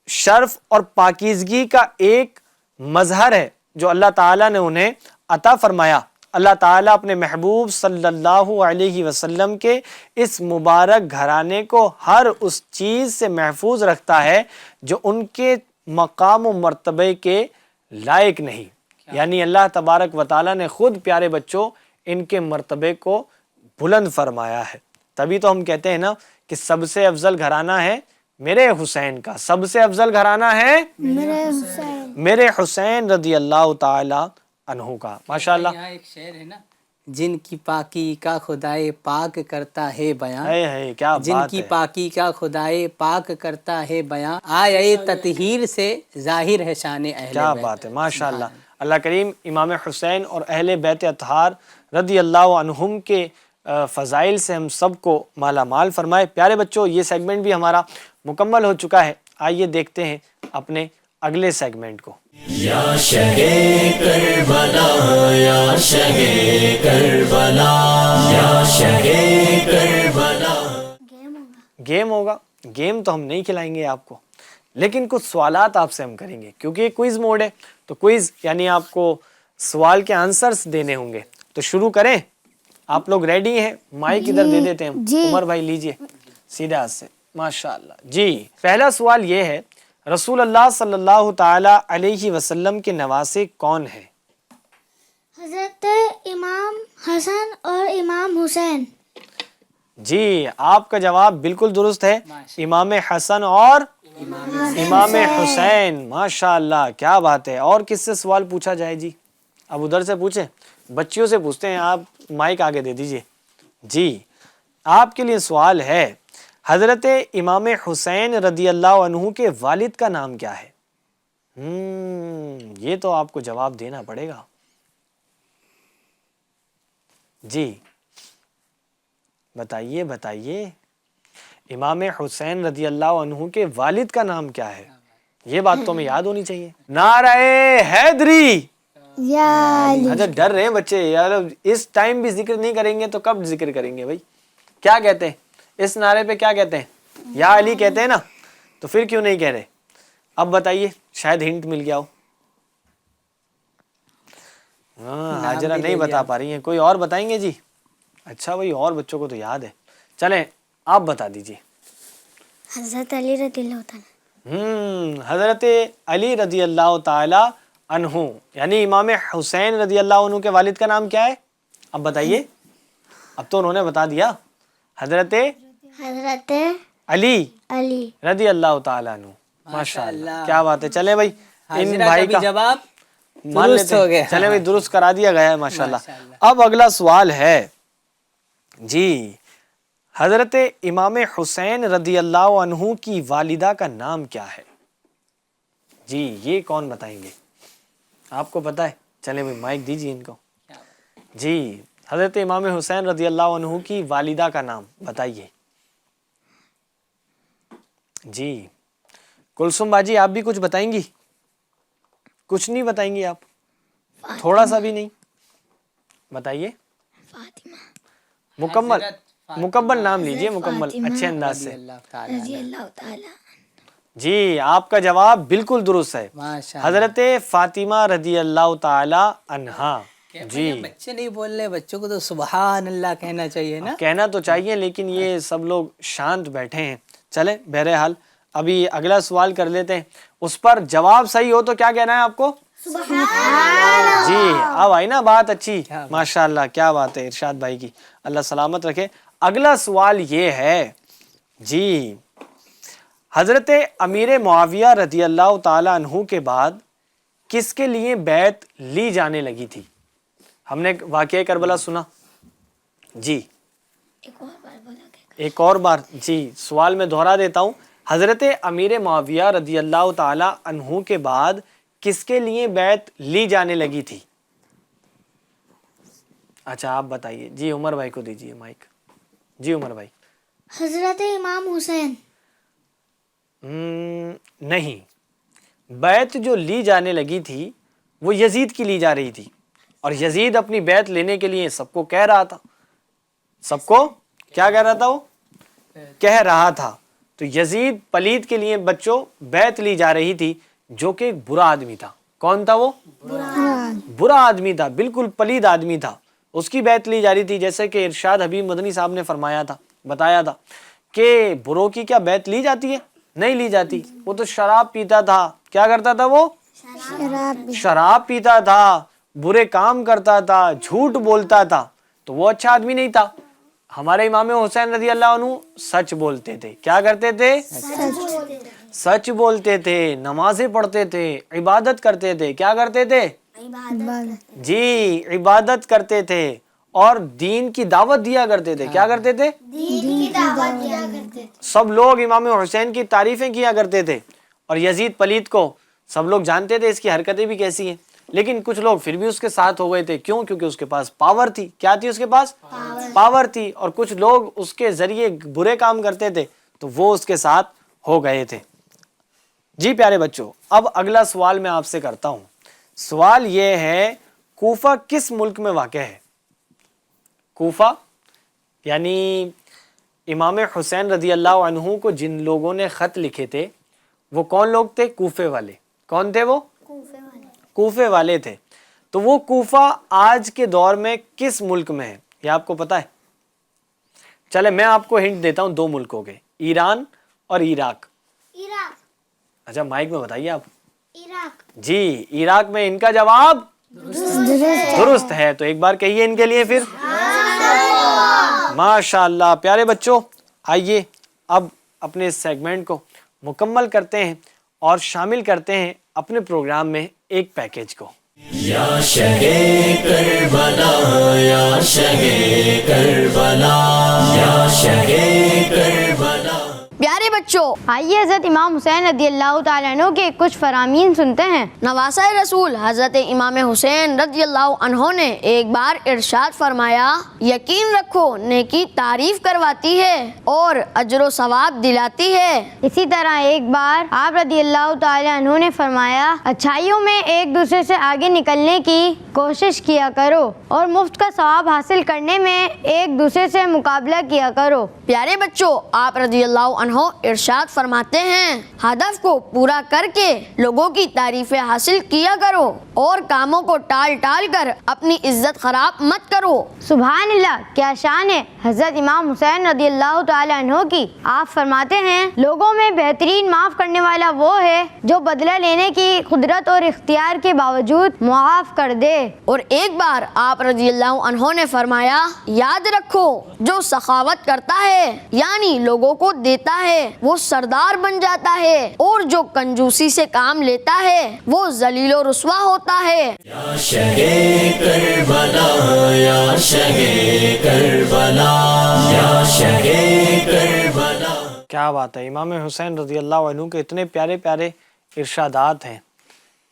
شرف اور پاکیزگی کا ایک مظہر ہے جو اللہ تعالیٰ نے انہیں عطا فرمایا۔ اللہ تعالیٰ اپنے محبوب صلی اللہ علیہ وسلم کے اس مبارک گھرانے کو ہر اس چیز سے محفوظ رکھتا ہے جو ان کے مقام و مرتبے کے لائق نہیں۔ یعنی اللہ تبارک و تعالیٰ نے خود پیارے بچوں ان کے مرتبے کو بلند فرمایا ہے. تبھی تو ہم کہتے ہیں نا کہ سب سے افضل گھرانہ ہے میرے حسین کا، سب سے افضل گھرانہ ہے میرے حسین رضی اللہ تعالی عنہ کا. ماشاءاللہ. یہاں ایک شعر ہے نا، جن کی پاکی کا خدائے پاک کرتا ہے بیان، ہے کیا جن بات کی ہے. پاکی کا خدائے پاک کرتا ہے بیان، آئے تطہیر سے ظاہر ہے شان اہل کیا بیت. بات ہے. ماشاءاللہ. اللہ کریم امام حسین اور اہل بیت اطہار رضی اللہ عنہم کے فضائل سے ہم سب کو مالا مال فرمائے. پیارے بچوں یہ سیگمنٹ بھی ہمارا مکمل ہو چکا ہے. آئیے دیکھتے ہیں اپنے اگلے سیگمنٹ کو. یا شہے کربلا یا شہے کربلا یا شہے کربلا. گیم ہوگا. گیم تو ہم نہیں کھلائیں گے آپ کو، لیکن کچھ سوالات آپ سے ہم کریں گے کیونکہ یہ کوئز موڈ ہے. تو کوئز یعنی آپ کو سوال کے آنسرز دینے ہوں گے. تو شروع کریں. آپ لوگ ریڈی ہیں؟ مائک ادھر دے دیتے ہیں. عمر بھائی لیجئے سیدھے ہاتھ سے. ماشاءاللہ. جی پہلا سوال یہ ہے، رسول اللہ صلی اللہ تعالی علیہ وسلم کے نواسے کون ہیں؟ حضرت امام حسن اور امام حسین. جی آپ کا جواب بالکل درست ہے. امام حسن اور امام حسین. ماشاءاللہ کیا بات ہے. اور کس سے سوال پوچھا جائے جی؟ اب ادھر سے پوچھیں، بچیوں سے پوچھتے ہیں. آپ مائک آگے دے دیجئے. جی آپ کے لیے سوال ہے، حضرت امام حسین رضی اللہ عنہ کے والد کا نام کیا ہے؟ یہ تو آپ کو جواب دینا پڑے گا. جی بتائیے بتائیے. امام حسین رضی اللہ عنہ کے والد کا نام کیا ہے؟ یہ بات تو ہمیں یاد ہونی چاہیے. نعرہ حیدری. یا علی. اچھا ڈر رہے ہیں بچے یار. اس ٹائم بھی ذکر نہیں کریں گے تو کب ذکر کریں گے بھائی؟ کیا کہتے ہیں اس نعرے پہ؟ کیا کہتے ہیں؟ یا علی کہتے ہیں نا. تو پھر کیوں نہیں کہہ رہے؟ اب بتائیے، شاید ہنٹ مل گیا ہو. حاجرہ نہیں بتا پا رہی ہیں. کوئی اور بتائیں گے جی؟ اچھا بھائی اور بچوں کو تو یاد ہے. چلیں آپ بتا دیجئے. حضرت علی رضی اللہ تعالیٰ. حضرت علی رضی اللہ تعالی عنہ یعنی امام حسین رضی اللہ عنہ کے والد کا نام کیا ہے؟ اب بتائیے. اب تو انہوں نے بتا دیا. حضرت علی رضی اللہ تعالی عنہ. ماشاءاللہ کیا بات ہے. چلے بھائی ان بھائی کا جواب مان درست ہو لیتے گیا. ہیں. چلے بھائی درست کرا دیا گیا ہے. ماشاءاللہ. اب اگلا سوال ہے جی، حضرت امام حسین رضی اللہ عنہ کی والدہ کا نام کیا ہے؟ جی یہ کون بتائیں گے؟ آپ کو پتا ہے؟ چلے بھائی مائک دیجیے ان کو. جی حضرت امام حسین رضی اللہ عنہ کی والدہ کا نام بتائیے. جی کلثوم باجی آپ بھی کچھ بتائیں گی؟ کچھ نہیں بتائیں گی آپ؟ تھوڑا سا بھی نہیں؟ بتائیے. مکمل نام لیجئے مکمل اچھے انداز سے. رضی اللہ تعالیٰ. جی آپ کا جواب بالکل درست ہے. حضرت فاطمہ رضی اللہ تعالی عنہا. جی بچے نہیں بول رہے، بچوں کو تو سبحان اللہ کہنا چاہیے نا. کہنا تو چاہیے لیکن یہ سب لوگ شانت بیٹھے ہیں. چلے بہرحال ابھی اگلا سوال کر لیتے ہیں. اس پر جواب صحیح ہو تو کیا کہنا ہے آپ کو؟ جی اب آئی نا بات اچھی. ماشاءاللہ کیا بات ہے ارشاد بھائی کی، اللہ سلامت رکھے. اگلا سوال یہ ہے جی، حضرت امیر معاویہ رضی اللہ تعالی عنہ کے بعد کس کے لیے بیعت لی جانے لگی تھی؟ ہم نے واقعہ کربلا سنا جی. ایک اور بار جی سوال میں دہرا دیتا ہوں. حضرت امیر معاویہ رضی اللہ تعالی عنہ کے بعد کس کے لیے بیعت لی جانے لگی تھی؟ اچھا آپ بتائیے. جی عمر بھائی کو دیجیے مائک. جی عمر بھائی. حضرت امام حسین. نہیں، بیعت جو لی جانے لگی تھی وہ یزید کی لی جا رہی تھی، اور یزید اپنی بیعت لینے کے لیے سب کو کہہ رہا تھا. سب کو کیا کہہ رہا تھا؟ وہ کہہ رہا تھا. تو یزید پلید کے لیے بچوں بیعت لی جا رہی تھی، جو کہ ایک برا آدمی تھا. کون تھا وہ؟ برا آدمی تھا، بالکل پلید آدمی تھا. اس کی بیعت لی جا رہی تھی. جیسے کہ ارشاد حبیب مدنی صاحب نے فرمایا تھا، بتایا تھا کہ بروں کی کیا بیعت لی جاتی ہے؟ نہیں لی جاتی. وہ تو شراب پیتا تھا. کیا کرتا تھا وہ؟ شراب پیتا تھا، برے کام کرتا تھا، جھوٹ بولتا تھا، تو وہ اچھا آدمی نہیں تھا۔ ہمارے امام حسین رضی اللہ عنہ سچ بولتے تھے۔ کیا کرتے تھے؟ سچ بولتے تھے، نمازیں پڑھتے تھے، عبادت کرتے تھے۔ کیا کرتے تھے؟ جی، عبادت کرتے تھے اور دین کی دعوت دیا کرتے تھے۔ کیا کرتے تھے؟ سب لوگ امام حسین کی تعریفیں کیا کرتے تھے، اور یزید پلید کو سب لوگ جانتے تھے اس کی حرکتیں بھی کیسی ہیں، لیکن کچھ لوگ پھر بھی اس کے ساتھ ہو گئے تھے۔ کیوں؟ کیونکہ اس کے پاس پاور تھی۔ کیا تھی اس کے پاس؟ پاور تھی، اور کچھ لوگ اس کے ذریعے برے کام کرتے تھے تو وہ اس کے ساتھ ہو گئے تھے۔ جی پیارے بچوں، اب اگلا سوال میں آپ سے کرتا ہوں۔ سوال یہ ہے، کوفہ کس ملک میں واقع ہے؟ کوفہ یعنی امام حسین رضی اللہ عنہ کو جن لوگوں نے خط لکھے تھے وہ کون لوگ تھے؟ کوفے والے۔ کون تھے وہ؟ کوفے والے تھے۔ تو وہ کوفہ آج کے دور میں کس ملک میں ہے؟ یہ آپ کو پتا ہے؟ چلے میں آپ کو ہنٹ دیتا ہوں 2 ملکوں کے، ایران اور عراق۔ اچھا مائک میں بتائیے آپ۔ جی، عراق میں۔ ان کا جواب درست ہے، تو ایک بار کہیے ان کے لیے پھر۔ ماشاء اللہ۔ پیارے بچوں، آئیے اب اپنے اس سیگمنٹ کو مکمل کرتے ہیں اور شامل کرتے ہیں اپنے پروگرام میں ایک پیکیج کو۔ یا شہ کربلا، یا شہ کربلا، یا شہ کربلا۔ پیارے بچوں، آئیے حضرت امام حسین رضی اللہ تعالیٰ عنہ کے کچھ فرامین سنتے ہیں۔ نواسۂ رسول حضرت امام حسین رضی اللہ عنہ نے ایک بار ارشاد فرمایا، یقین رکھو نیکی تعریف کرواتی ہے اور اجر و ثواب دلاتی ہے۔ اسی طرح ایک بار آپ رضی اللہ تعالیٰ عنہ نے فرمایا، اچھائیوں میں ایک دوسرے سے آگے نکلنے کی کوشش کیا کرو اور مفت کا ثواب حاصل کرنے میں ایک دوسرے سے مقابلہ کیا کرو۔ پیارے بچوں، آپ رضی اللہ عنہ ارشاد فرماتے ہیں، ہدف کو پورا کر کے لوگوں کی تعریفیں حاصل کیا کرو اور کاموں کو ٹال ٹال کر اپنی عزت خراب مت کرو۔ سبحان اللہ، کیا شان ہے حضرت امام حسین رضی اللہ تعالی عنہ کی۔ آپ فرماتے ہیں، لوگوں میں بہترین معاف کرنے والا وہ ہے جو بدلہ لینے کی قدرت اور اختیار کے باوجود معاف کر دے۔ اور ایک بار آپ رضی اللہ عنہ نے فرمایا، یاد رکھو جو سخاوت کرتا ہے یعنی لوگوں کو دیتا ہے وہ سردار بن جاتا ہے، اور جو کنجوسی سے کام لیتا ہے وہ ذلیل و رسوا ہوتا ہے۔ یا شہ کربلا، یا شہ کربلا، یا شہ کربلا۔ کیا بات ہے، امام حسین رضی اللہ عنہ کے اتنے پیارے پیارے ارشادات ہیں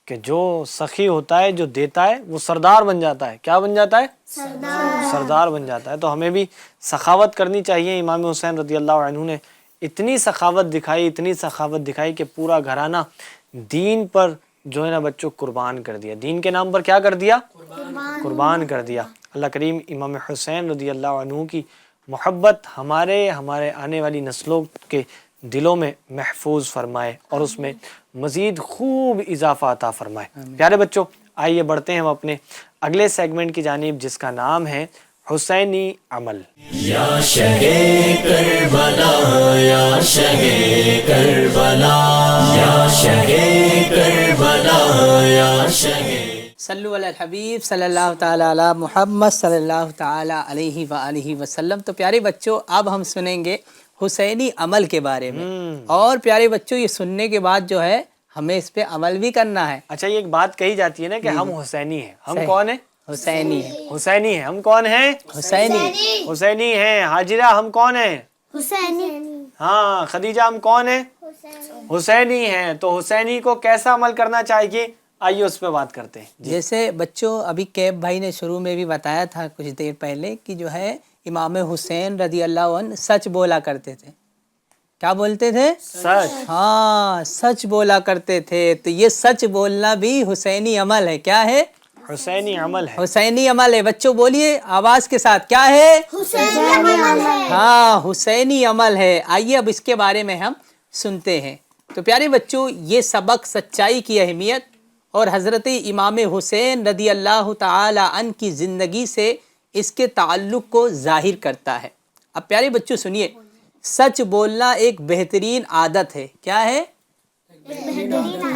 کہ جو سخی ہوتا ہے، جو دیتا ہے، وہ سردار بن جاتا ہے۔ کیا بن جاتا ہے؟ سردار بن جاتا ہے۔ تو ہمیں بھی سخاوت کرنی چاہیے۔ امام حسین رضی اللہ عنہ نے اتنی سخاوت دکھائی، اتنی سخاوت دکھائی کہ پورا گھرانہ دین پر جو ہے نا بچوں قربان کر دیا۔ دین کے نام پر کیا کر دیا؟ قربان کر دیا۔ اللہ کریم امام حسین رضی اللہ عنہ کی محبت ہمارے آنے والی نسلوں کے دلوں میں محفوظ فرمائے اور اس میں مزید خوب اضافہ عطا فرمائے۔ پیارے بچوں، آئیے بڑھتے ہیں ہم اپنے اگلے سیگمنٹ کی جانب، جس کا نام ہے حسینی عمل۔ یا شہ کربلا، یا شہ کربلا، یا شہ کربلا، یا شہ۔ صلو علی الحبیب صلی اللہ تعالیٰ علی محمد صلی اللہ تعالیٰ علیہ وآلہ وسلم۔ تو پیارے بچوں، اب ہم سنیں گے حسینی عمل کے بارے میں، اور پیارے بچوں یہ سننے کے بعد جو ہے ہمیں اس پہ عمل بھی کرنا ہے۔ اچھا، یہ ایک بات کہی جاتی ہے نا کہ ہم حسینی ہیں۔ ہم کون ہیں؟ حسینی ہے۔ حسینی ہیں۔ ہم کون ہیں؟ حسینی حسینی ہیں۔ حاجرہ ہم کون ہیں؟ ہاں خدیجہ ہم کون ہیں؟ حسینی ہیں۔ تو حسینی کو کیسا عمل کرنا چاہیے، آئیے اس پہ بات کرتے ہیں۔ جیسے بچوں ابھی کیب بھائی نے شروع میں بھی بتایا تھا کچھ دیر پہلے کہ جو ہے امام حسین رضی اللہ عنہ سچ بولا کرتے تھے۔ کیا بولتے تھے؟ سچ۔ ہاں، سچ بولا کرتے تھے۔ تو یہ سچ بولنا بھی حسینی عمل ہے۔ کیا ہے؟ حسینی عمل ہے۔ حسینی عمل ہے۔ بچوں بولیے آواز کے ساتھ، کیا ہے؟ حسینی عمل ہے۔ ہاں، حسینی عمل ہے۔ آئیے اب اس کے بارے میں ہم سنتے ہیں۔ تو پیارے بچوں، یہ سبق سچائی کی اہمیت اور حضرت امام حسین رضی اللہ تعالی عنہ کی زندگی سے اس کے تعلق کو ظاہر کرتا ہے۔ اب پیارے بچوں سنیے، سچ بولنا ایک بہترین عادت ہے۔ کیا ہے؟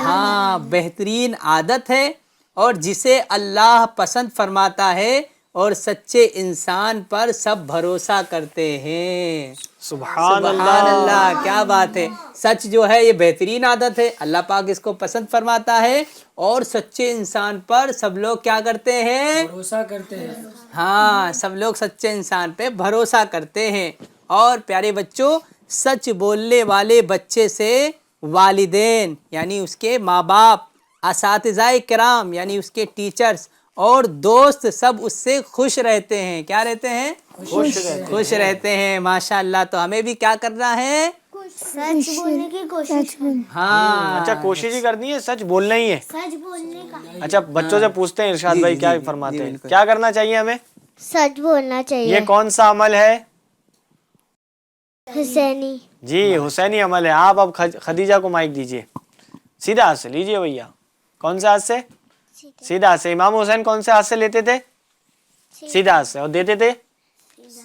ہاں بہترین عادت ہے اور جسے اللہ پسند فرماتا ہے اور سچے انسان پر سب بھروسہ کرتے ہیں۔ سبحان اللہ، کیا بات ہے۔ سچ جو ہے یہ بہترین عادت ہے، اللہ پاک اس کو پسند فرماتا ہے اور سچے انسان پر سب لوگ کیا کرتے ہیں؟ بھروسہ کرتے ہیں۔ ہاں، سب لوگ سچے انسان پہ بھروسہ کرتے ہیں۔ اور پیارے بچوں، سچ بولنے والے بچے سے والدین یعنی اس کے ماں باپ، اساتذہ کرام یعنی اس کے ٹیچرز اور دوست سب اس سے خوش رہتے ہیں۔ کیا رہتے ہیں؟ خوش رہتے ہیں۔ ماشاءاللہ، تو ہمیں بھی کیا کرنا ہے؟ سچ بولنے کی کوشش ہاں، اچھا کوشش ہی کرنی ہے، سچ بولنا ہی ہے۔ سچ بولنے کا اچھا بچوں سے پوچھتے ہیں ارشاد بھائی کیا فرماتے ہیں، کیا کرنا چاہیے ہمیں؟ سچ بولنا چاہیے۔ یہ کون سا عمل ہے؟ حسینی جی حسینی عمل ہے۔ آپ اب خدیجہ کو مائک دیجئے، سیدھا ہاتھ سے لیجئے بھیا۔ کون سے ہاتھ سے؟ سیدھا ہاتھ سے۔ امام حسین کون سے ہاتھ سے لیتے تھے؟ سیدھا ہاتھ سے۔ اور دیتے تھے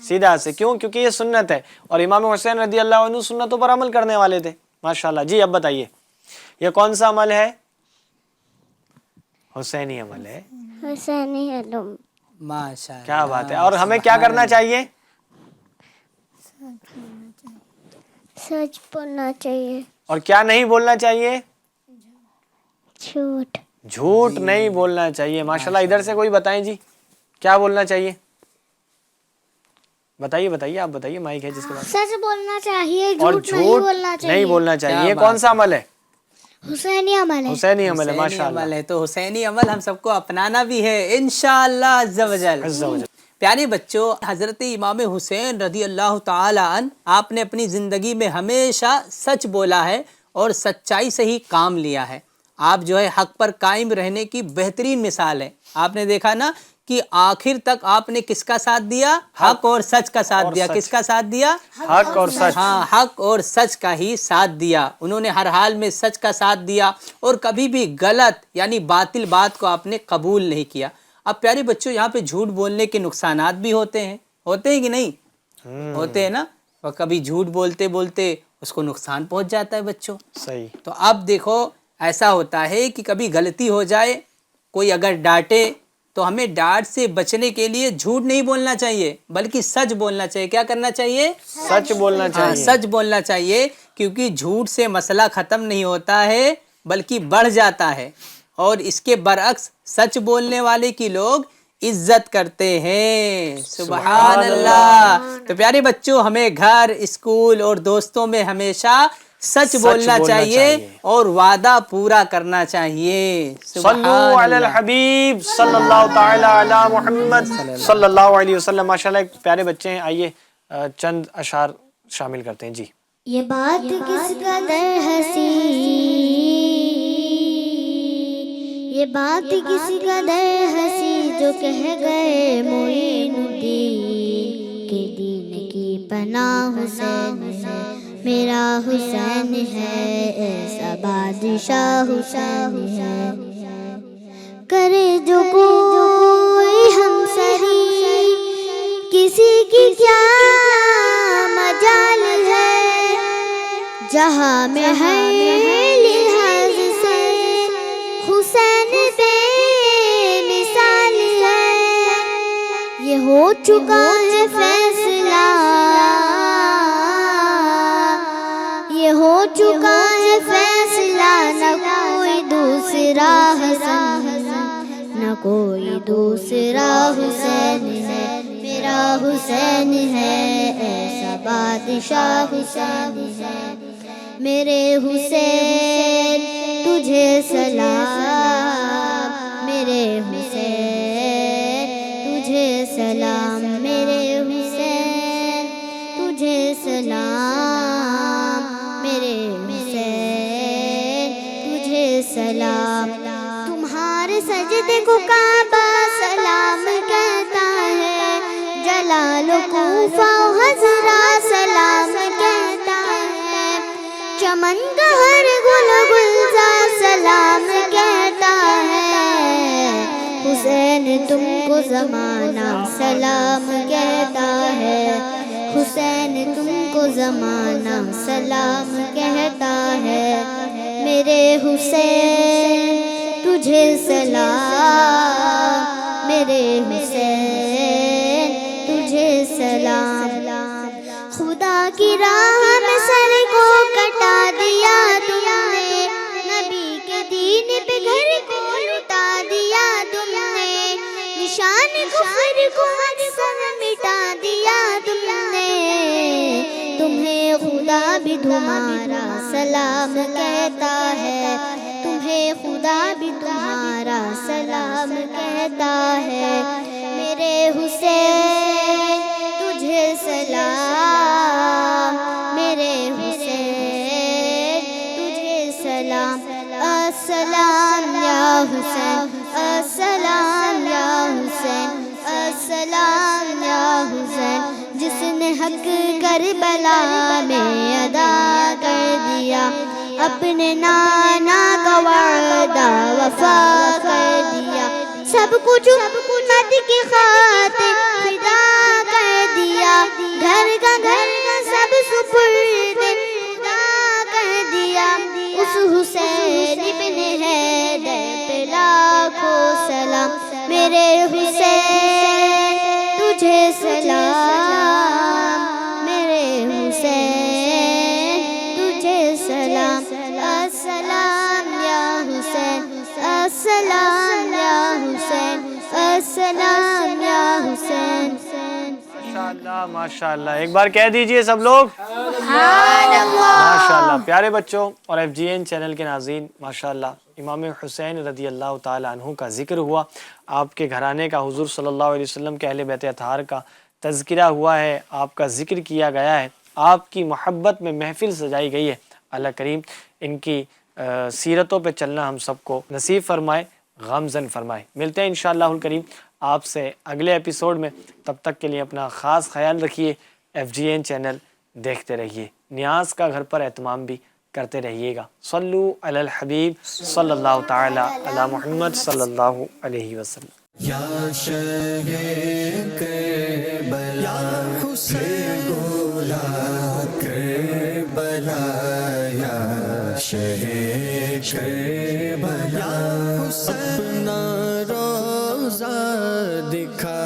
سیدھا ہاتھ سے۔ کیوں؟ کیونکہ یہ سنت ہے اور امام حسین رضی اللہ عنہ سنتوں پر عمل کرنے والے تھے۔ ماشاءاللہ۔ جی اب بتائیے یہ کون سا عمل ہے؟ حسینی عمل ہے۔ حسینی علم ماشاءاللہ، کیا بات ہے۔ اور ہمیں کیا کرنا چاہیے؟ سچ بولنا چاہیے، اور کیا نہیں بولنا چاہیے؟ جھوٹ جھوٹ نہیں بولنا چاہیے۔ ماشاءاللہ۔ ادھر سے کوئی بتائیں جی کیا بولنا چاہیے؟ بتائیے آپ بتائیے، مائک ہے جس کے پاس۔ سچ بولنا چاہیے، اور جھوٹ نہیں جھوٹ بولنا چاہیے۔ نہیں بولنا چاہیے۔ یہ کیا کون سا عمل ہے؟ حسینی عمل ہے۔ حسینی عمل ہے۔ حسینی ماشاءاللہ۔ عمل ہے، تو حسینی عمل ہم سب کو اپنانا بھی ہے انشاءاللہ عز و جل۔ پیارے بچوں، حضرت امام حسین رضی اللہ تعالی عنہ آپ نے اپنی زندگی میں ہمیشہ سچ بولا ہے اور سچائی سے ہی کام لیا ہے۔ آپ جو ہے حق پر قائم رہنے کی بہترین مثال ہے۔ آپ نے دیکھا نا کہ آخر تک آپ نے کس کا ساتھ دیا؟ حق اور سچ کا ساتھ دیا۔ کس کا ساتھ دیا؟ حق اور سچ۔ ہاں، حق اور سچ کا ہی ساتھ دیا۔ انہوں نے ہر حال میں سچ کا ساتھ دیا اور کبھی بھی غلط یعنی باطل بات کو آپ نے قبول نہیں کیا۔ اب پیارے بچوں، یہاں پہ جھوٹ بولنے کے نقصانات بھی ہوتے ہیں کہ نہیں؟ ہوتے ہیں نا۔ اور کبھی جھوٹ بولتے بولتے اس کو نقصان پہنچ جاتا ہے بچوں۔ صحیح۔ تو اب دیکھو ایسا ہوتا ہے کہ کبھی غلطی ہو جائے، کوئی اگر ڈانٹے تو ہمیں ڈانٹ سے بچنے کے لیے جھوٹ نہیں بولنا چاہیے بلکہ سچ بولنا چاہیے۔ کیا کرنا چاہیے؟ سچ بولنا ہاں، چاہیے۔ سچ بولنا چاہیے، کیونکہ جھوٹ سے مسئلہ ختم نہیں ہوتا ہے بلکہ بڑھ جاتا ہے، اور اس کے برعکس سچ بولنے والے کی لوگ عزت کرتے ہیں۔ سبحان اللہ۔ تو پیارے بچوں، ہمیں گھر، اسکول اور دوستوں میں ہمیشہ سچ بولنا چاہیے اور وعدہ پورا کرنا چاہیے۔ صلو علی الحبیب صلی اللہ تعالی علی محمد صلی اللہ علیہ وسلم۔ ماشاءاللہ ایک پیارے بچے ہیں، آئیے چند اشعار شامل کرتے ہیں۔ جی یہ بات کس قدر ہنسی، یہ بات کس قدر ہنسی جو کہہ گئے معین الدین کہ دین کی پناہ حسین ہے، میرا حسین ہے، ایسا بادشاہ حسین ہے، کرے جو کوئی ہم سری کسی کی کیا مجال ہے، جہاں میں ہے لحاظ سے حسین بے مثال ہے، یہ ہو چکا ہے فیصلہ، یہ ہو چکا ہے فیصلہ، نہ کوئی دوسرا حسن، نہ کوئی دوسرا حسین ہے، میرا حسین ہے، ایسا بادشاہ حسین ہے، میرے حسین تجھے سلام، میرے حسین تجھے سلام، میرے حسین تجھے سلام، میرے حسین تجھے سلام، تمہارے سجدے کو کعبہ سلام کہتا ہے، جلال و کوفہ و حضرہ سلام کہتا ہے، چمن کا ہر گل و گلزار سلام کہتا ہے، حسین تم کو زمانہ سلام کہتا ہے، حسین حسین تم کو زمانہ سلام کہتا ہے، میرے حسین تجھے سلام، میرے حسین تجھے سلام۔ خدا کی راہ میں سر کو کٹا دیا تم نے، نبی کے دین پہ گھر کو لٹا دیا تم نے، نشان کفر کو اکثر مٹا دیا تم نے، تمہیں خدا بھی تمہارا سلام کہتا ہے، تمہیں خدا بھی تمہارا سلام کہتا ہے، میرے حسین تجھے سلام، میرے حسین تجھے سلام۔ السلام یا حسین، السلام یا حسین، السلام یا حسین، جس نے حق کربلا میں ادا کر دیا، اپنے نانا کا وعدہ وفا کر دیا، سب کچھ امت کی خاطر فدا کر دیا، گھر کا سب سپرد خدا کر دیا، اس حسین ابن حیدر پہ لاکھوں سلام، میرے حسین تجھے سلام، میرے حسین تجھے سلام۔ السلام یا حسین، السلام یا حسین، السلام یا حسین۔ ماشاءاللہ ماشاءاللہ، ایک بار کہہ دیجئے سب لوگ ماشاءاللہ۔ پیارے بچوں اور FGN چینل کے ناظرین، ماشاءاللہ امام حسین رضی اللہ تعالی عنہ کا ذکر ہوا، آپ کے گھرانے کا، حضور صلی اللہ علیہ وسلم کے اہل بیت اطہار کا تذکرہ ہوا ہے، آپ کا ذکر کیا گیا ہے، آپ کی محبت میں محفل سجائی گئی ہے۔ اللہ کریم ان کی سیرتوں پہ چلنا ہم سب کو نصیب فرمائے، غمزن فرمائے۔ ملتے ہیں انشاءاللہ الکریم آپ سے اگلے ایپیسوڈ میں، تب تک کے لیے اپنا خاص خیال رکھیے، FGN چینل دیکھتے رہیے، نیاز کا گھر پر اہتمام بھی کرتے رہیے گا۔ صلو علی الحبیب صلی اللہ تعالی علی محمد صلی اللہ علیہ وسلم۔ یا شہ کربلا حسین بولا کربلا، یا شہ کربلا اپنا روزہ دکھا